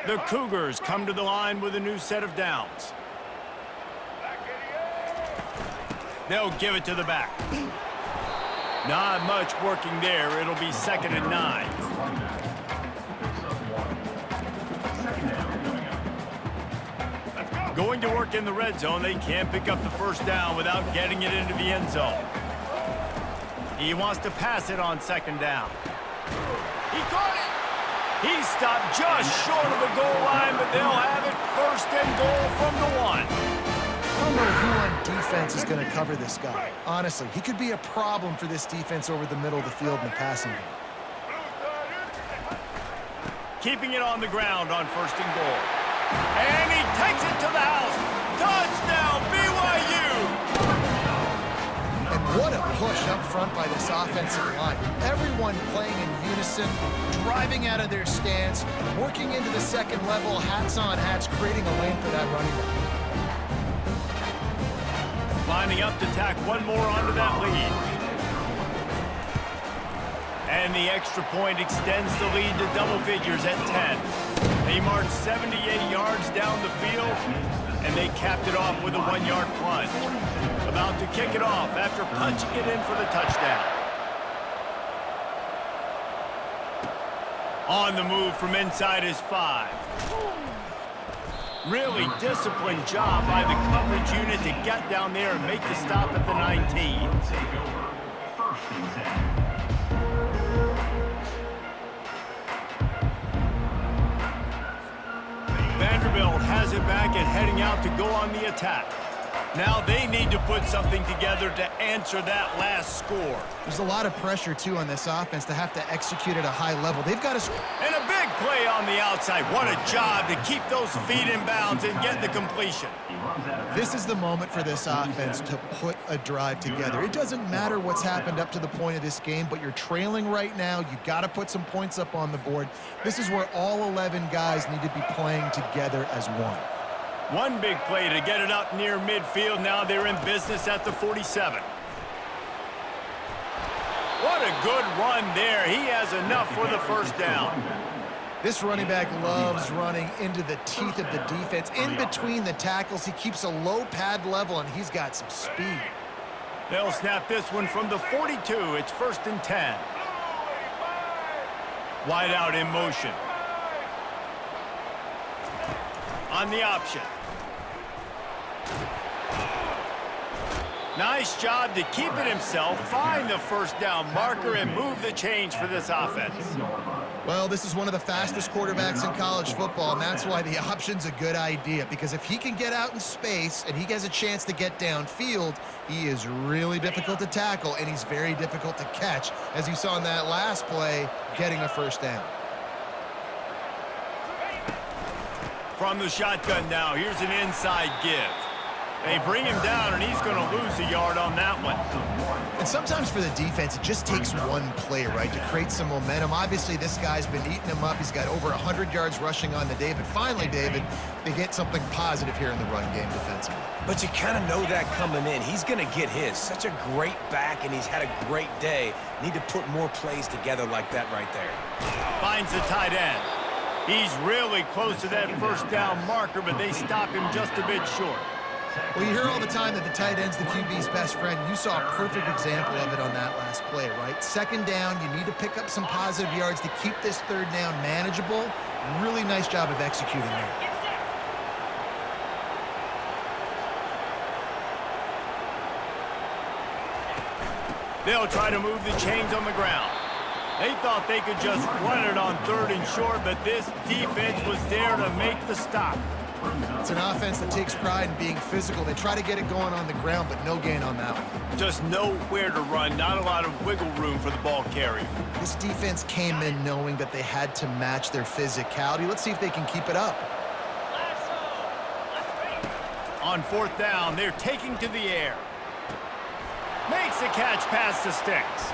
The Cougars come to the line with a new set of downs. They'll give it to the back. Not much working there. It'll be 2nd and 9. Going to work in the red zone. They can't pick up the first down without getting it into the end zone. He wants to pass it on 2nd down. He caught it. He stopped just short of the goal line, but they'll have it 1st and goal from the 1. I don't know who on defense is going to cover this guy. Honestly, he could be a problem for this defense over the middle of the field in the passing game. Keeping it on the ground on 1st and goal. And he takes it to the house. Touchdown, BYU! And what a push up front by this offensive line. Everyone playing in unison, driving out of their stance, working into the 2nd level, hats on hats, creating a lane for that running back. Lining up to tack one more onto that lead. And the extra point extends the lead to double figures at 10. They marched 78 yards down the field, and they capped it off with a 1-yard plunge. About to kick it off after punching it in for the touchdown. On the move from inside his 5. Really disciplined job by the coverage unit to get down there and make the stop at the 19. Take over 1st and 10. Vanderbilt has it back and heading out to go on the attack. Now they need to put something together to answer that last score. There's a lot of pressure, too, on this offense to have to execute at a high level. They've got to... And a big play on the outside. What a job to keep those feet in bounds and get the completion. This is the moment for this offense to put a drive together. It doesn't matter what's happened up to the point of this game, but you're trailing right now. You got to put some points up on the board. This is where all 11 guys need to be playing together as one. One big play to get it up near midfield. Now they're in business at the 47. What a good run there. He has enough for the first down. This running back loves running into the teeth of the defense. In between the tackles, he keeps a low pad level, and he's got some speed. They'll snap this one from the 42. It's 1st and 10. Wide out in motion. On the option. Nice job to keep it himself, find the first down marker, and move the chains for this offense. Well, this is one of the fastest quarterbacks in college football, and that's why the option's a good idea, because if he can get out in space and he has a chance to get downfield, he is really difficult to tackle, and he's very difficult to catch, as you saw in that last play, getting a first down. From the shotgun now, here's an inside give. They bring him down, and he's going to lose a yard on that one. And sometimes for the defense, it just takes one play, right, to create some momentum. Obviously, this guy's been eating him up. He's got over 100 yards rushing on the day. But finally, David, they get something positive here in the run game defensively. But you kind of know that coming in. He's going to get his. Such a great back, and he's had a great day. Need to put more plays together like that right there. Finds the tight end. He's really close to that first down marker, but they stop him just a bit short. Well, you hear all the time that the tight end's the QB's best friend. You saw a perfect example of it on that last play, right? 2nd down, you need to pick up some positive yards to keep this 3rd down manageable. Really nice job of executing there. They'll try to move the chains on the ground. They thought they could just run it on 3rd and short, but this defense was there to make the stop. It's an offense that takes pride in being physical. They try to get it going on the ground, but no gain on that one. Just nowhere to run, not a lot of wiggle room for the ball carrier. This defense came in knowing that they had to match their physicality. Let's see if they can keep it up. On 4th down, they're taking to the air. Makes the catch past the sticks.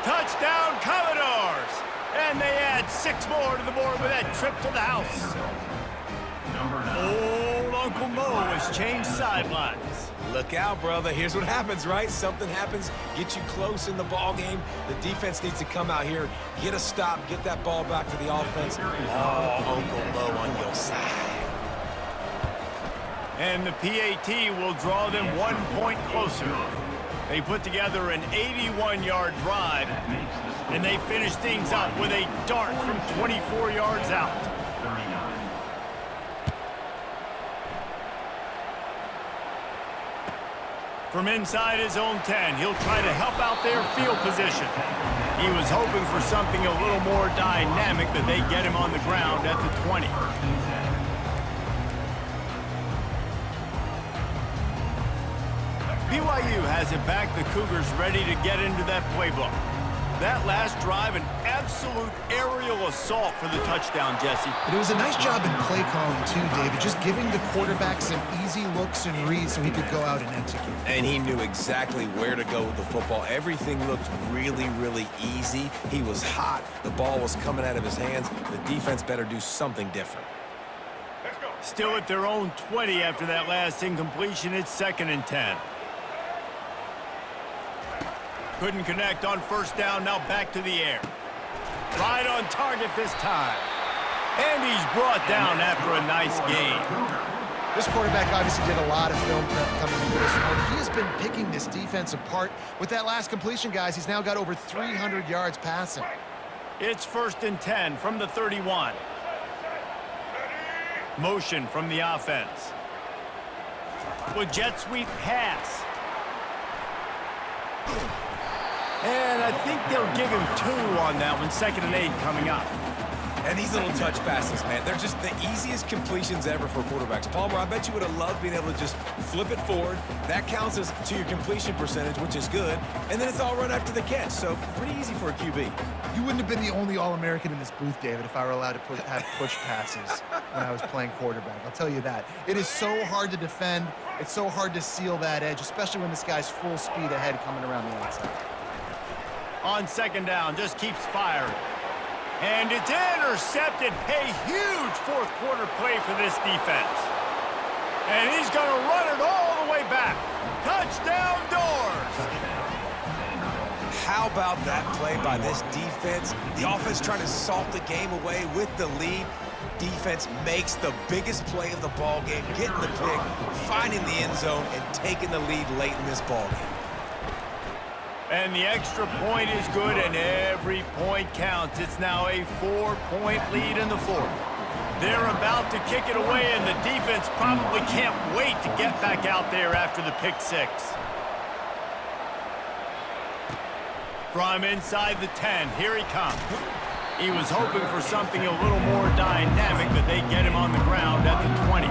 Touchdown, Commodores! And they add 6 more to the board with that trip to the house. Old Uncle Mo has changed sidelines. Look out, brother. Here's what happens, right? Something happens, get you close in the ball game. The defense needs to come out here, get a stop, get that ball back to the offense. Oh, Uncle Mo on your side. And the PAT will draw them 1 point closer. They put together an 81-yard drive, and they finish things up with a dart from 24 yards out. From inside his own 10, he'll try to help out their field position. He was hoping for something a little more dynamic, but they get him on the ground at the 20. BYU has it back. The Cougars ready to get into that playbook. That last drive, an absolute aerial assault for the touchdown, Jesse. But it was a nice job in play calling, too, David, just giving the quarterback some easy looks and reads so he could go out and execute. And he knew exactly where to go with the football. Everything looked really, really easy. He was hot. The ball was coming out of his hands. The defense better do something different. Still at their own 20 after that last incompletion. It's 2nd and 10. Couldn't connect on 1st down, now back to the air. Right on target this time. And he's brought down after a nice gain. This quarterback obviously did a lot of film prep coming into this one. He has been picking this defense apart. With that last completion, guys, he's now got over 300 yards passing. It's 1st and 10 from the 31. Motion from the offense. With jet sweep pass. And I think they'll give him 2 on that one. 2nd and 8 coming up. And these little touch passes, man, they're just the easiest completions ever for quarterbacks. Palmer, I bet you would have loved being able to just flip it forward. That counts as to your completion percentage, which is good. And then it's all run after the catch, so pretty easy for a QB. You wouldn't have been the only All-American in this booth, David, if I were allowed to have push passes when I was playing quarterback. I'll tell you that. It is so hard to defend. It's so hard to seal that edge, especially when this guy's full speed ahead coming around the outside. On 2nd down, just keeps firing. And it's intercepted. A huge 4th quarter play for this defense. And he's going to run it all the way back. Touchdown, Doors! How about that play by this defense? The offense trying to salt the game away with the lead. Defense makes the biggest play of the ball game, getting the pick, finding the end zone, and taking the lead late in this ball game. And the extra point is good, and every point counts. It's now a 4-point lead in the fourth. They're about to kick it away, and the defense probably can't wait to get back out there after the pick six. From inside the 10, here he comes. He was hoping for something a little more dynamic, but they get him on the ground at the 20.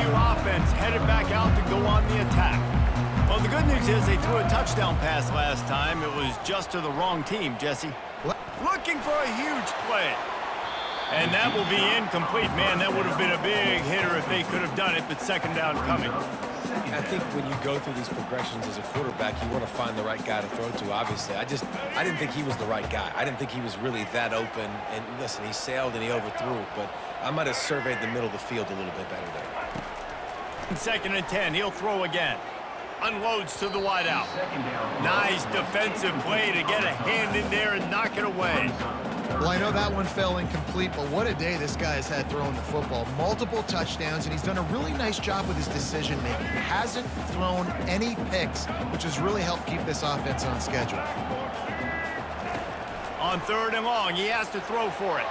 Offense headed back out to go on the attack. Well, the good news is they threw a touchdown pass last time. It was just to the wrong team, Jesse. Looking for a huge play. And that will be incomplete. Man, that would have been a big hitter if they could have done it, but second down coming. I think when you go through these progressions as a quarterback, you want to find the right guy to throw to, obviously. I didn't think he was the right guy. I didn't think he was really that open. And listen, he sailed and he overthrew it, but I might have surveyed the middle of the field a little bit better there. Second and 10, he'll throw again. Unloads to the wideout. Nice defensive play to get a hand in there and knock it away. Well, I know that one fell incomplete, but what a day this guy has had throwing the football. Multiple touchdowns, and he's done a really nice job with his decision-making. Hasn't thrown any picks, which has really helped keep this offense on schedule. On third and long, he has to throw for it.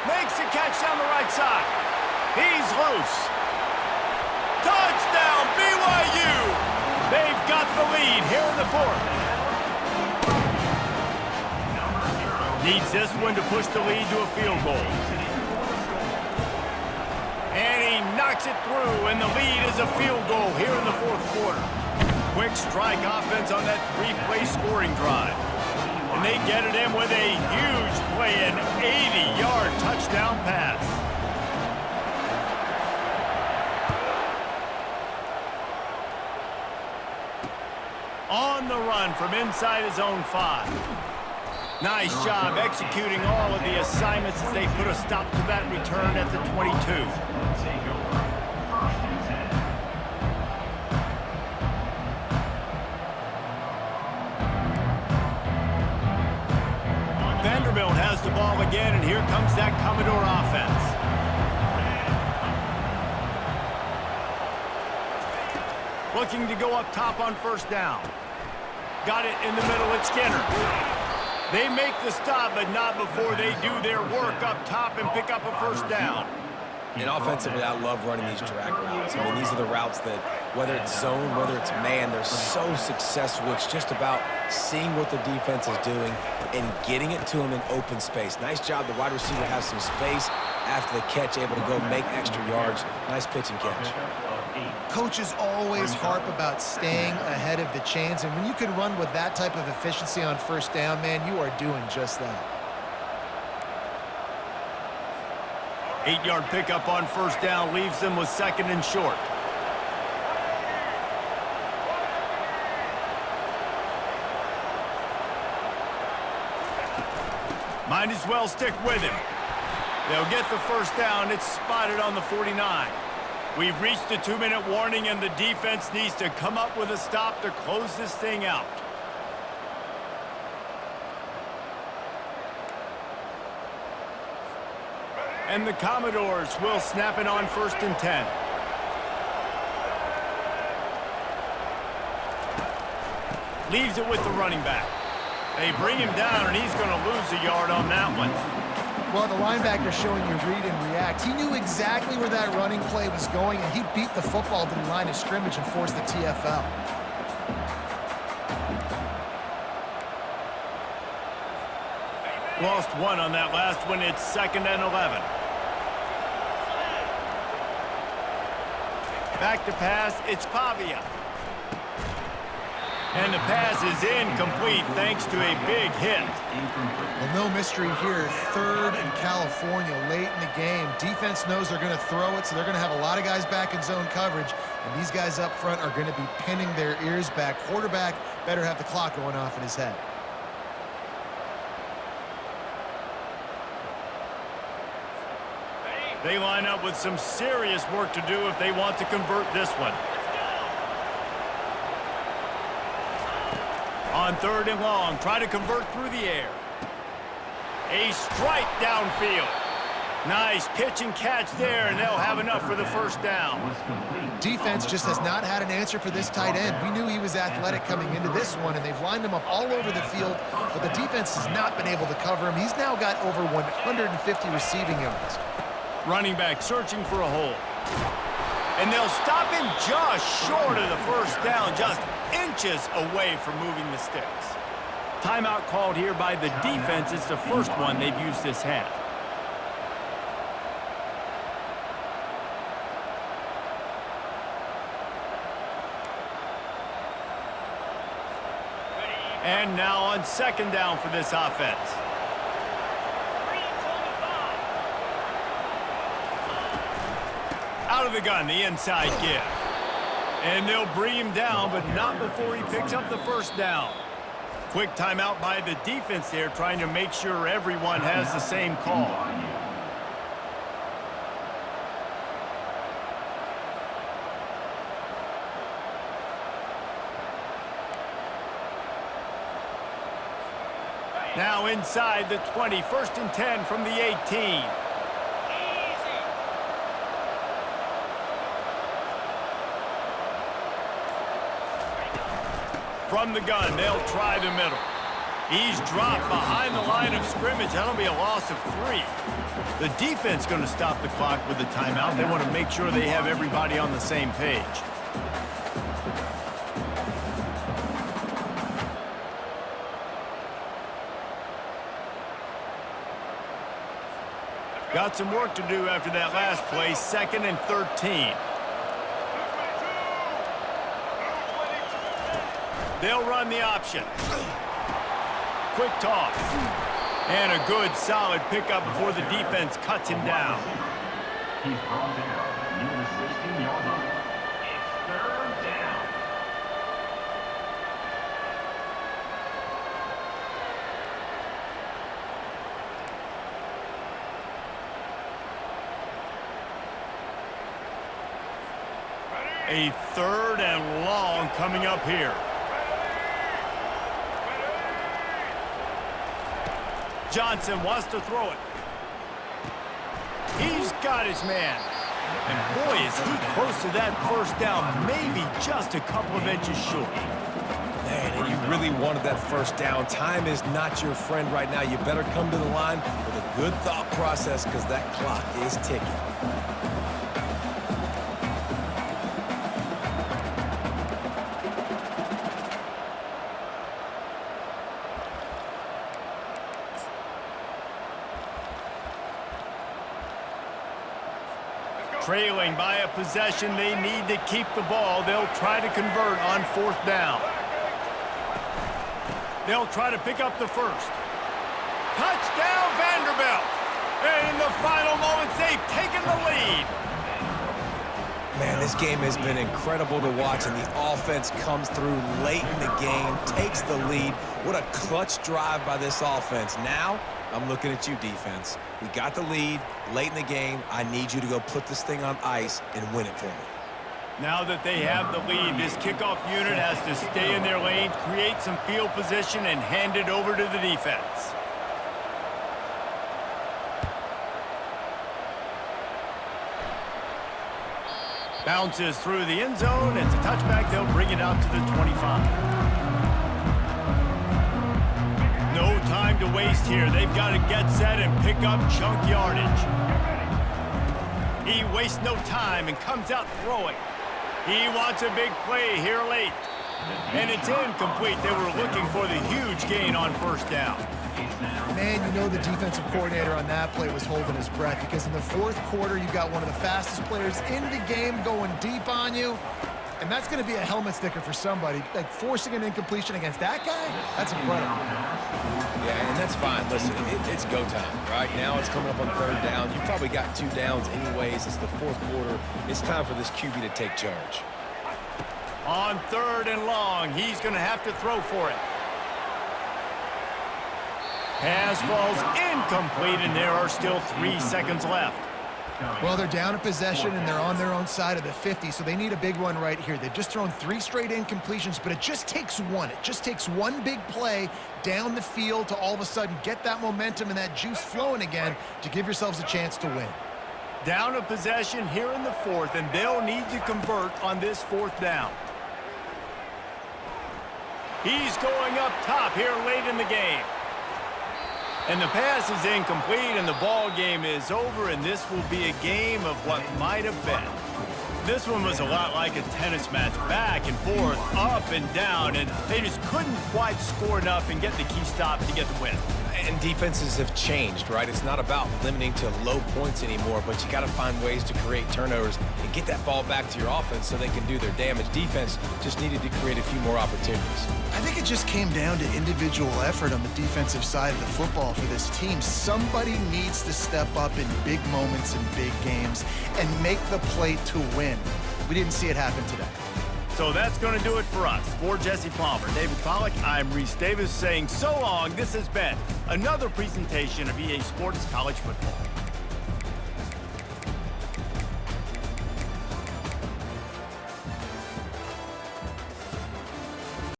Makes a catch down the right side. He's loose. Touchdown, BYU! They've got the lead here in the fourth. Needs this one to push the lead to a field goal. And he knocks it through, and the lead is a field goal here in the fourth quarter. Quick strike offense on that three-play scoring drive. And they get it in with a huge play, an 80-yard touchdown pass. On the run from inside his own 5. Nice job executing all of the assignments as they put a stop to that return at the 22. Vanderbilt has the ball again, and here comes that Commodore offense. Looking to go up top on first down. Got it in the middle at Skinner. They make the stop, but not before they do their work up top and pick up a first down. And offensively, I love running these drag routes. I mean, these are the routes that, whether it's zone, whether it's man, they're so successful. It's just about seeing what the defense is doing and getting it to them in open space. Nice job. The wide receiver has some space after the catch, able to go make extra yards. Nice pitch and catch. Coaches always harp about staying ahead of the chains, and when you can run with that type of efficiency on first down, man, you are doing just that. 8-yard pickup on first down leaves them with second and short. Might as well stick with him. They'll get the first down. It's spotted on the 49. We've reached the 2-minute warning, and the defense needs to come up with a stop to close this thing out. And the Commodores will snap it on first and 10. Leaves it with the running back. They bring him down, and he's going to lose a yard on that one. Well, the linebacker showing you read and react. He knew exactly where that running play was going, and he beat the football to the line of scrimmage and forced the TFL. Lost one on that last one. It's second and 11. Back to pass. It's Pavia. And the pass is incomplete thanks to a big hit. Well, no mystery here. Third in California late in the game. Defense knows they're going to throw it, so they're going to have a lot of guys back in zone coverage. And these guys up front are going to be pinning their ears back. Quarterback better have the clock going off in his head. They line up with some serious work to do if they want to convert this one. On 3rd and long, try to convert through the air. A strike downfield. Nice pitch and catch there, and they'll have enough for the first down. Defense just has not had an answer for this tight end. We knew he was athletic coming into this one, and they've lined him up all over the field, but the defense has not been able to cover him. He's now got over 150 receiving yards. Running back searching for a hole. And they'll stop him just short of the first down, just inches away from moving the sticks. Timeout called here by the defense. It's the first one they've used this half. And now on 2nd down for this offense. Out of the gun, the inside give. And they'll bring him down, but not before he picks up the first down. Quick timeout by the defense there, trying to make sure everyone has the same call. Now inside the 20, 1st and 10 from the 18. From the gun, they'll try the middle. He's dropped behind the line of scrimmage. That'll be a loss of 3. The defense going to stop the clock with the timeout. They want to make sure they have everybody on the same page. Got some work to do after that last play, 2nd and 13. They'll run the option. Quick toss. And a good, solid pickup before the defense cuts him down. He's brought down near the 16-yard line. It's 3rd down. A 3rd and long coming up here. Johnson wants to throw it. He's got his man. And boy, is he close to that first down, maybe just a couple of inches short. Man, and you really wanted that first down. Time is not your friend right now. You better come to the line with a good thought process because that clock is ticking. Trailing by a possession, they need to keep the ball. They'll try to convert on 4th down. They'll try to pick up the first. Touchdown, Vanderbilt! And in the final moments, they've taken the lead. Man, this game has been incredible to watch, and the offense comes through late in the game, takes the lead. What a clutch drive by this offense. Now, I'm looking at you, defense. We got the lead late in the game. I need you to go put this thing on ice and win it for me. Now that they have the lead, this kickoff unit has to stay in their lane, create some field position, and hand it over to the defense. Bounces through the end zone. It's a touchback. They'll bring it out to the 25. No time to waste here. They've got to get set and pick up chunk yardage. He wastes no time and comes out throwing. He wants a big play here late. And it's incomplete. They were looking for the huge gain on 1st down. Man, you know the defensive coordinator on that play was holding his breath because in the 4th quarter, you got one of the fastest players in the game going deep on you. And that's going to be a helmet sticker for somebody. Like, forcing an incompletion against that guy, that's incredible. Yeah, and that's fine. Listen, it's go time. Right now, it's coming up on 3rd down. You probably got 2 downs anyways. It's the 4th quarter. It's time for this QB to take charge. On 3rd and long, he's going to have to throw for it. Pass falls incomplete, and there are still 3 seconds left. Well, they're down a possession, and they're on their own side of the 50, so they need a big one right here. They've just thrown 3 straight incompletions, but it just takes one. It just takes one big play down the field to all of a sudden get that momentum and that juice flowing again to give yourselves a chance to win. Down a possession here in the 4th, and they'll need to convert on this 4th down. He's going up top here late in the game. And the pass is incomplete, and the ball game is over, and this will be a game of what might have been. This one was a lot like a tennis match, back and forth, up and down, and they just couldn't quite score enough and get the key stop to get the win. And defenses have changed, right? It's not about limiting to low points anymore, but you got to find ways to create turnovers and get that ball back to your offense so they can do their damage. Defense just needed to create a few more opportunities. I think it just came down to individual effort on the defensive side of the football for this team. Somebody needs to step up in big moments in big games and make the play to win. We didn't see it happen today. So that's going to do it for us. For Jesse Palmer, David Pollack, I'm Reese Davis saying so long. This has been another presentation of EA Sports College Football.